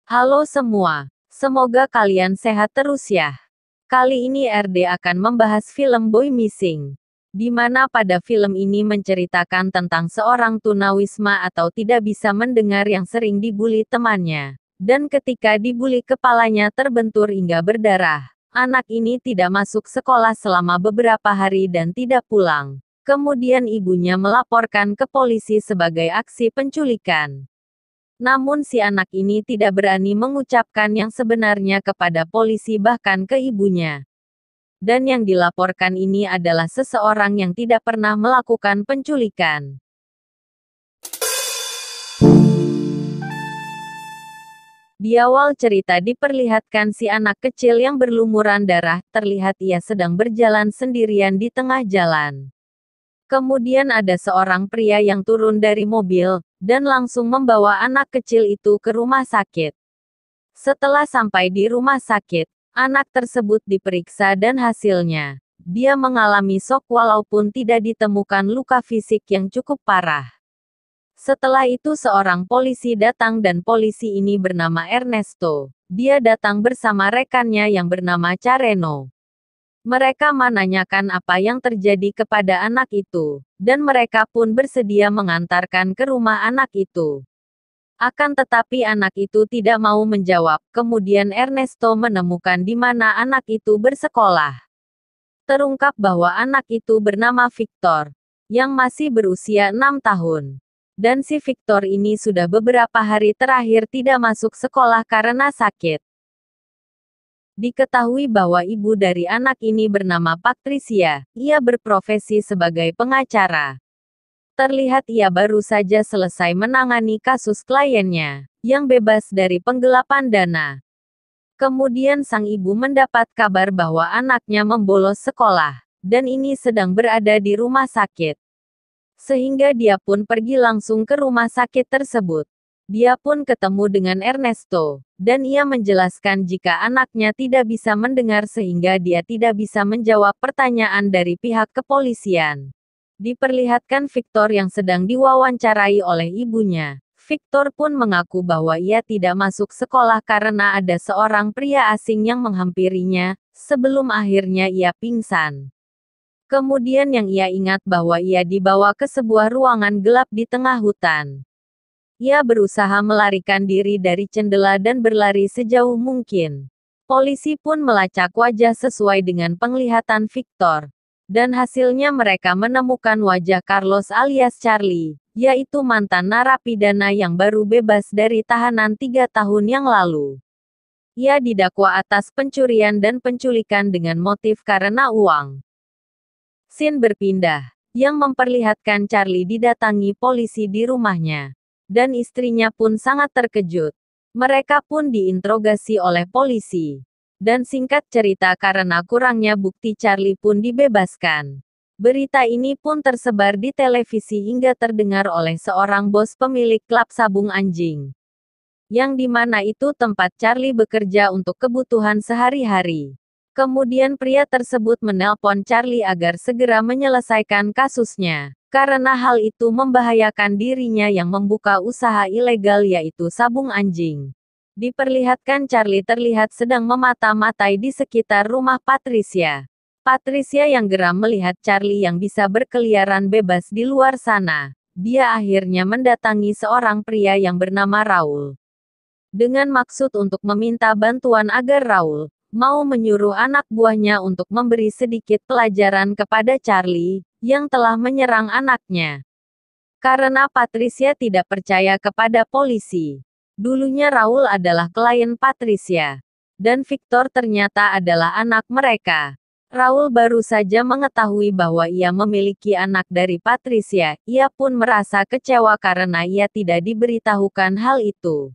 Halo semua, semoga kalian sehat terus ya. Kali ini RD akan membahas film Boy Missing, di mana pada film ini menceritakan tentang seorang tunawisma atau tidak bisa mendengar yang sering dibuli temannya. Dan ketika dibuli kepalanya terbentur hingga berdarah. Anak ini tidak masuk sekolah selama beberapa hari dan tidak pulang. Kemudian ibunya melaporkan ke polisi sebagai aksi penculikan. Namun si anak ini tidak berani mengucapkan yang sebenarnya kepada polisi bahkan ke ibunya. Dan yang dilaporkan ini adalah seseorang yang tidak pernah melakukan penculikan. Di awal cerita diperlihatkan si anak kecil yang berlumuran darah, terlihat ia sedang berjalan sendirian di tengah jalan. Kemudian ada seorang pria yang turun dari mobil, dan langsung membawa anak kecil itu ke rumah sakit. Setelah sampai di rumah sakit, anak tersebut diperiksa dan hasilnya, dia mengalami shock walaupun tidak ditemukan luka fisik yang cukup parah. Setelah itu seorang polisi datang dan polisi ini bernama Ernesto. Dia datang bersama rekannya yang bernama Careno. Mereka menanyakan apa yang terjadi kepada anak itu, dan mereka pun bersedia mengantarkan ke rumah anak itu. Akan tetapi anak itu tidak mau menjawab, kemudian Ernesto menemukan di mana anak itu bersekolah. Terungkap bahwa anak itu bernama Victor, yang masih berusia 6 tahun. Dan si Victor ini sudah beberapa hari terakhir tidak masuk sekolah karena sakit. Diketahui bahwa ibu dari anak ini bernama Patricia. Ia berprofesi sebagai pengacara. Terlihat ia baru saja selesai menangani kasus kliennya, yang bebas dari penggelapan dana. Kemudian sang ibu mendapat kabar bahwa anaknya membolos sekolah, dan ini sedang berada di rumah sakit. Sehingga dia pun pergi langsung ke rumah sakit tersebut. Dia pun ketemu dengan Ernesto, dan ia menjelaskan jika anaknya tidak bisa mendengar sehingga dia tidak bisa menjawab pertanyaan dari pihak kepolisian. Diperlihatkan Victor yang sedang diwawancarai oleh ibunya. Victor pun mengaku bahwa ia tidak masuk sekolah karena ada seorang pria asing yang menghampirinya, sebelum akhirnya ia pingsan. Kemudian yang ia ingat bahwa ia dibawa ke sebuah ruangan gelap di tengah hutan. Ia berusaha melarikan diri dari jendela dan berlari sejauh mungkin. Polisi pun melacak wajah sesuai dengan penglihatan Victor. Dan hasilnya mereka menemukan wajah Carlos alias Charlie, yaitu mantan narapidana yang baru bebas dari tahanan 3 tahun yang lalu. Ia didakwa atas pencurian dan penculikan dengan motif karena uang. Scene berpindah, yang memperlihatkan Charlie didatangi polisi di rumahnya. Dan istrinya pun sangat terkejut. Mereka pun diinterogasi oleh polisi. Dan singkat cerita karena kurangnya bukti Charlie pun dibebaskan. Berita ini pun tersebar di televisi hingga terdengar oleh seorang bos pemilik klub sabung anjing. Yang dimana itu tempat Charlie bekerja untuk kebutuhan sehari-hari. Kemudian pria tersebut menelpon Charlie agar segera menyelesaikan kasusnya. Karena hal itu membahayakan dirinya yang membuka usaha ilegal yaitu sabung anjing. Diperlihatkan Charlie terlihat sedang memata-matai di sekitar rumah Patricia. Patricia yang geram melihat Charlie yang bisa berkeliaran bebas di luar sana. Dia akhirnya mendatangi seorang pria yang bernama Raul. Dengan maksud untuk meminta bantuan agar Raul mau menyuruh anak buahnya untuk memberi sedikit pelajaran kepada Charlie, yang telah menyerang anaknya. Karena Patricia tidak percaya kepada polisi. Dulunya Raul adalah klien Patricia. Dan Victor ternyata adalah anak mereka. Raul baru saja mengetahui bahwa ia memiliki anak dari Patricia, ia pun merasa kecewa karena ia tidak diberitahukan hal itu.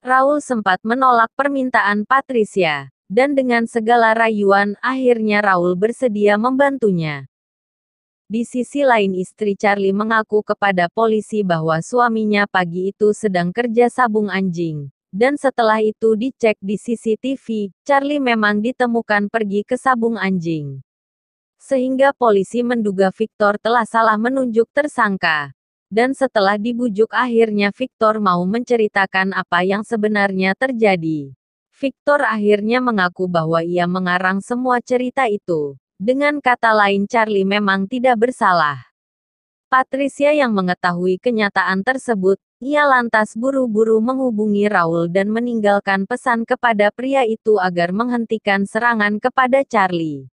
Raul sempat menolak permintaan Patricia. Dan dengan segala rayuan, akhirnya Raul bersedia membantunya. Di sisi lain istri Charlie mengaku kepada polisi bahwa suaminya pagi itu sedang kerja sabung anjing. Dan setelah itu dicek di CCTV, Charlie memang ditemukan pergi ke sabung anjing. Sehingga polisi menduga Victor telah salah menunjuk tersangka. Dan setelah dibujuk akhirnya Victor mau menceritakan apa yang sebenarnya terjadi. Victor akhirnya mengaku bahwa ia mengarang semua cerita itu. Dengan kata lain Charlie memang tidak bersalah. Patricia yang mengetahui kenyataan tersebut, ia lantas buru-buru menghubungi Raul dan meninggalkan pesan kepada pria itu agar menghentikan serangan kepada Charlie.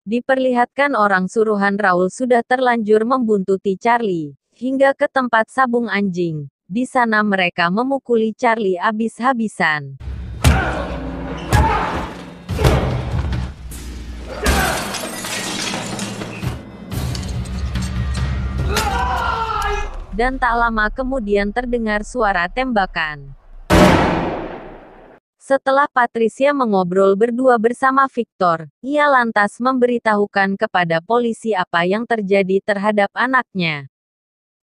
Diperlihatkan orang suruhan Raul sudah terlanjur membuntuti Charlie, hingga ke tempat sabung anjing. Di sana mereka memukuli Charlie habis-habisan. Dan tak lama kemudian terdengar suara tembakan. Setelah Patricia mengobrol berdua bersama Victor, ia lantas memberitahukan kepada polisi apa yang terjadi terhadap anaknya.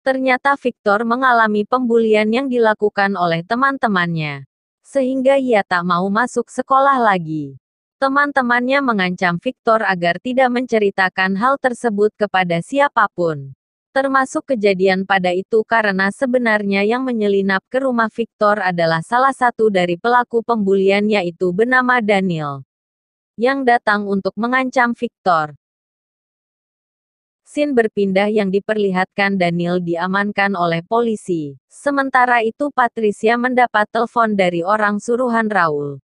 Ternyata Victor mengalami pembulian yang dilakukan oleh teman-temannya, sehingga ia tak mau masuk sekolah lagi. Teman-temannya mengancam Victor agar tidak menceritakan hal tersebut kepada siapapun. Termasuk kejadian pada itu karena sebenarnya yang menyelinap ke rumah Victor adalah salah satu dari pelaku pembulian yaitu bernama Daniel, yang datang untuk mengancam Victor. Scene berpindah yang diperlihatkan Daniel diamankan oleh polisi. Sementara itu Patricia mendapat telepon dari orang suruhan Raul.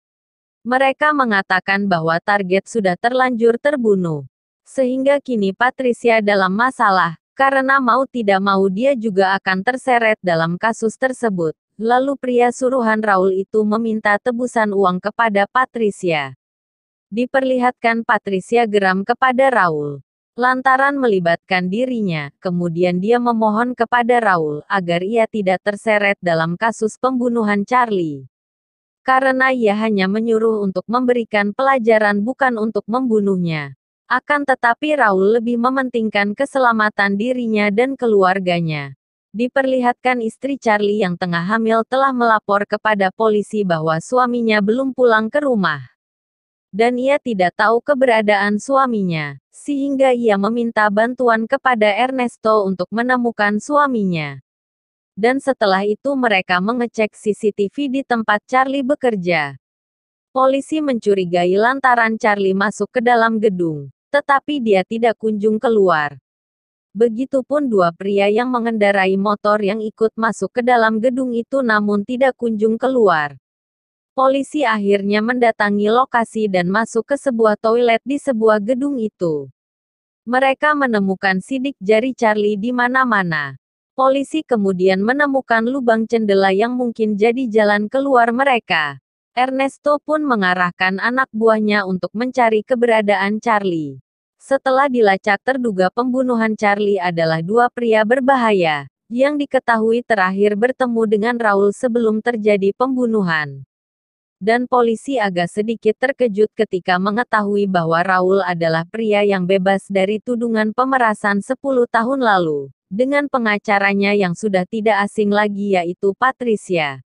Mereka mengatakan bahwa target sudah terlanjur terbunuh. Sehingga kini Patricia dalam masalah. Karena mau tidak mau dia juga akan terseret dalam kasus tersebut. Lalu pria suruhan Raul itu meminta tebusan uang kepada Patricia. Diperlihatkan Patricia geram kepada Raul lantaran melibatkan dirinya. Kemudian dia memohon kepada Raul agar ia tidak terseret dalam kasus pembunuhan Charlie. Karena ia hanya menyuruh untuk memberikan pelajaran bukan untuk membunuhnya. Akan tetapi Raul lebih mementingkan keselamatan dirinya dan keluarganya. Diperlihatkan istri Charlie yang tengah hamil telah melapor kepada polisi bahwa suaminya belum pulang ke rumah. Dan ia tidak tahu keberadaan suaminya, sehingga ia meminta bantuan kepada Ernesto untuk menemukan suaminya. Dan setelah itu mereka mengecek CCTV di tempat Charlie bekerja. Polisi mencurigai lantaran Charlie masuk ke dalam gedung. Tetapi dia tidak kunjung keluar. Begitupun dua pria yang mengendarai motor yang ikut masuk ke dalam gedung itu namun tidak kunjung keluar. Polisi akhirnya mendatangi lokasi dan masuk ke sebuah toilet di sebuah gedung itu. Mereka menemukan sidik jari Charlie di mana-mana. Polisi kemudian menemukan lubang jendela yang mungkin jadi jalan keluar mereka. Ernesto pun mengarahkan anak buahnya untuk mencari keberadaan Charlie. Setelah dilacak terduga pembunuhan Charlie adalah dua pria berbahaya, yang diketahui terakhir bertemu dengan Raul sebelum terjadi pembunuhan. Dan polisi agak sedikit terkejut ketika mengetahui bahwa Raul adalah pria yang bebas dari tudungan pemerasan 10 tahun lalu, dengan pengacaranya yang sudah tidak asing lagi yaitu Patricia.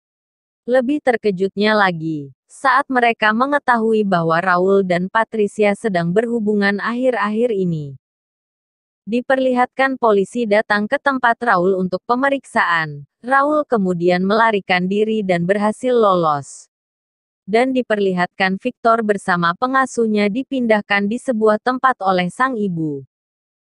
Lebih terkejutnya lagi, saat mereka mengetahui bahwa Raul dan Patricia sedang berhubungan akhir-akhir ini. Diperlihatkan polisi datang ke tempat Raul untuk pemeriksaan. Raul kemudian melarikan diri dan berhasil lolos. Dan diperlihatkan Victor bersama pengasuhnya dipindahkan di sebuah tempat oleh sang ibu.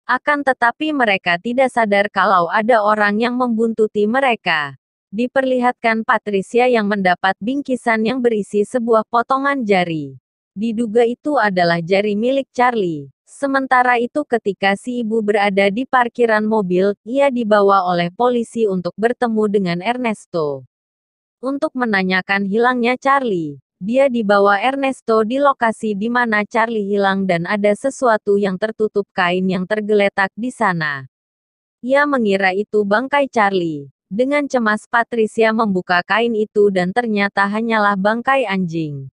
Akan tetapi mereka tidak sadar kalau ada orang yang membuntuti mereka. Diperlihatkan Patricia yang mendapat bingkisan yang berisi sebuah potongan jari. Diduga itu adalah jari milik Charlie. Sementara itu ketika si ibu berada di parkiran mobil, ia dibawa oleh polisi untuk bertemu dengan Ernesto. Untuk menanyakan hilangnya Charlie. Dia dibawa Ernesto di lokasi di mana Charlie hilang dan ada sesuatu yang tertutup kain yang tergeletak di sana. Ia mengira itu bangkai Charlie. Dengan cemas Patricia membuka kain itu dan ternyata hanyalah bangkai anjing.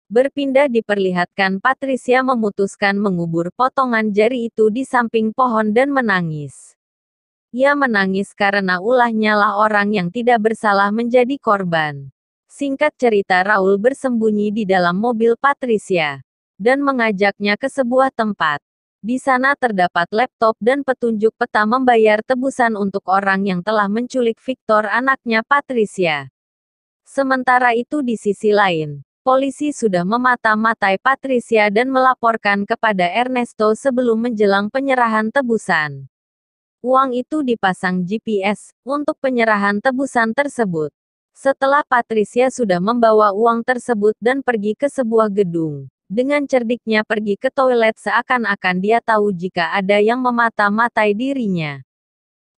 Berpindah diperlihatkan Patricia memutuskan mengubur potongan jari itu di samping pohon dan menangis. Ia menangis karena ulahnya lah orang yang tidak bersalah menjadi korban. Singkat cerita Raul bersembunyi di dalam mobil Patricia dan mengajaknya ke sebuah tempat. Di sana terdapat laptop dan petunjuk peta membayar tebusan untuk orang yang telah menculik Victor, anaknya Patricia. Sementara itu di sisi lain, polisi sudah memata-matai Patricia dan melaporkan kepada Ernesto sebelum menjelang penyerahan tebusan. Uang itu dipasang GPS untuk penyerahan tebusan tersebut. Setelah Patricia sudah membawa uang tersebut dan pergi ke sebuah gedung, dengan cerdiknya pergi ke toilet seakan-akan dia tahu jika ada yang memata-matai dirinya.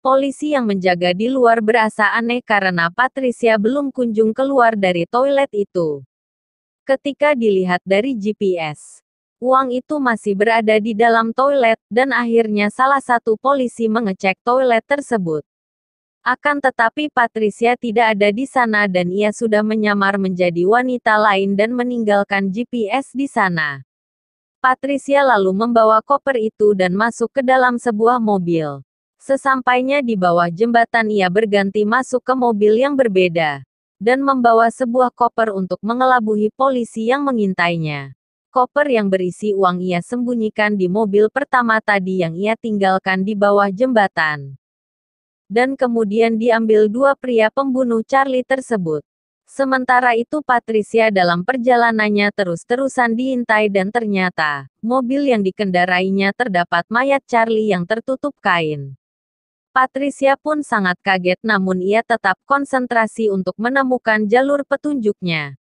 Polisi yang menjaga di luar berasa aneh karena Patricia belum kunjung keluar dari toilet itu. Ketika dilihat dari GPS, uang itu masih berada di dalam toilet, dan akhirnya salah satu polisi mengecek toilet tersebut. Akan tetapi Patricia tidak ada di sana dan ia sudah menyamar menjadi wanita lain dan meninggalkan GPS di sana. Patricia lalu membawa koper itu dan masuk ke dalam sebuah mobil. Sesampainya di bawah jembatan ia berganti masuk ke mobil yang berbeda, dan membawa sebuah koper untuk mengelabui polisi yang mengintainya. Koper yang berisi uang ia sembunyikan di mobil pertama tadi yang ia tinggalkan di bawah jembatan. Dan kemudian diambil dua pria pembunuh Charlie tersebut. Sementara itu Patricia dalam perjalanannya terus-terusan diintai dan ternyata, mobil yang dikendarainya terdapat mayat Charlie yang tertutup kain. Patricia pun sangat kaget namun ia tetap konsentrasi untuk menemukan jalur petunjuknya.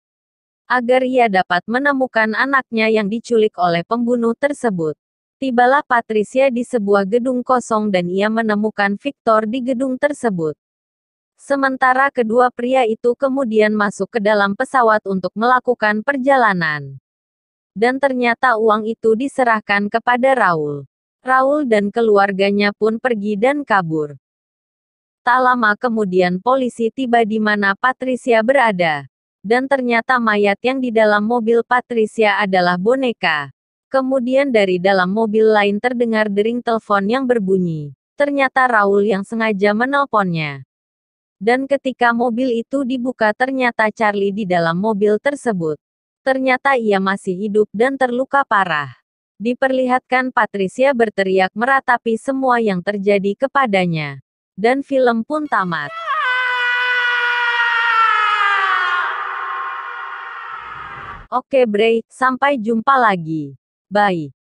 Agar ia dapat menemukan anaknya yang diculik oleh pembunuh tersebut. Tibalah Patricia di sebuah gedung kosong dan ia menemukan Victor di gedung tersebut. Sementara kedua pria itu kemudian masuk ke dalam pesawat untuk melakukan perjalanan. Dan ternyata uang itu diserahkan kepada Raul. Raul dan keluarganya pun pergi dan kabur. Tak lama kemudian polisi tiba di mana Patricia berada. Dan ternyata mayat yang di dalam mobil Patricia adalah boneka. Kemudian dari dalam mobil lain terdengar dering telepon yang berbunyi. Ternyata Raul yang sengaja menelponnya. Dan ketika mobil itu dibuka ternyata Charlie di dalam mobil tersebut. Ternyata ia masih hidup dan terluka parah. Diperlihatkan Patricia berteriak meratapi semua yang terjadi kepadanya. Dan film pun tamat. Oke Bray, sampai jumpa lagi. Bye.